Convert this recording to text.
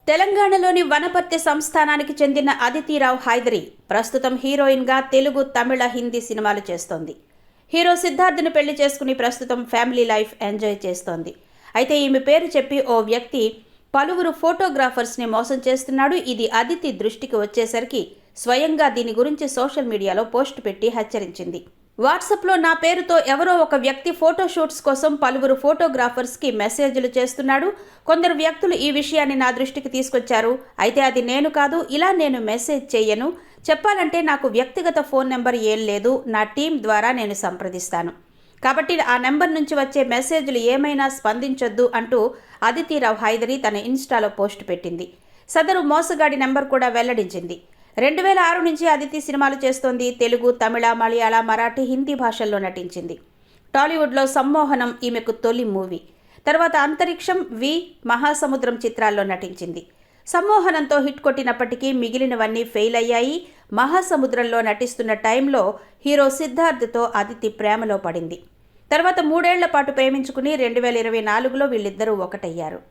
తెలంగాణలోని వనపర్తి సంస్థానానికి చెందిన అదితిరావు హైదరి ప్రస్తుతం హీరోయిన్గా తెలుగు, తమిళ, హిందీ సినిమాలు చేస్తోంది. హీరో సిద్ధార్థ్ను పెళ్లి చేసుకుని ప్రస్తుతం ఫ్యామిలీ లైఫ్ ఎంజాయ్ చేస్తోంది. అయితే ఈమె పేరు చెప్పి ఓ వ్యక్తి పలువురు ఫోటోగ్రాఫర్స్ని మోసం చేస్తున్నాడు. ఇది అదితి దృష్టికి వచ్చేసరికి స్వయంగా దీని గురించి సోషల్ మీడియాలో పోస్ట్ పెట్టి హెచ్చరించింది. వాట్సాప్లో నా పేరుతో ఎవరో ఒక వ్యక్తి ఫోటోషూట్స్ కోసం పలువురు ఫోటోగ్రాఫర్స్కి మెసేజ్లు చేస్తున్నాడు. కొందరు వ్యక్తులు ఈ విషయాన్ని నా దృష్టికి తీసుకొచ్చారు. అయితే అది నేను కాదు, ఇలా నేను మెసేజ్ చేయను. చెప్పాలంటే నాకు వ్యక్తిగత ఫోన్ నెంబర్ ఏం లేదు. నా టీం ద్వారా నేను సంప్రదిస్తాను. కాబట్టి ఆ నెంబర్ నుంచి వచ్చే మెసేజ్లు ఏమైనా స్పందించొద్దు అంటూ అదితిరావు హైదరి తన ఇన్స్టాలో పోస్ట్ పెట్టింది. సదరు మోసగాడి నెంబర్ కూడా వెల్లడించింది. 2006 నుంచి అదితి సినిమాలు చేస్తోంది. తెలుగు, తమిళ, మలయాళ, మరాఠీ, హిందీ భాషల్లో నటించింది. టాలీవుడ్లో సమ్మోహనం ఈమెకు తొలి మూవీ. తర్వాత అంతరిక్షం, వి, మహాసముద్రం చిత్రాల్లో నటించింది. సమ్మోహనంతో హిట్ కొట్టినప్పటికీ మిగిలినవన్నీ ఫెయిల్ అయ్యాయి. మహాసముద్రంలో నటిస్తున్న టైంలో హీరో సిద్ధార్థ్తో అదితి ప్రేమలో పడింది. తర్వాత 3 ఏళ్ల పాటు ప్రేమించుకుని 2024లో వీళ్ళిద్దరూ ఒకటయ్యారు.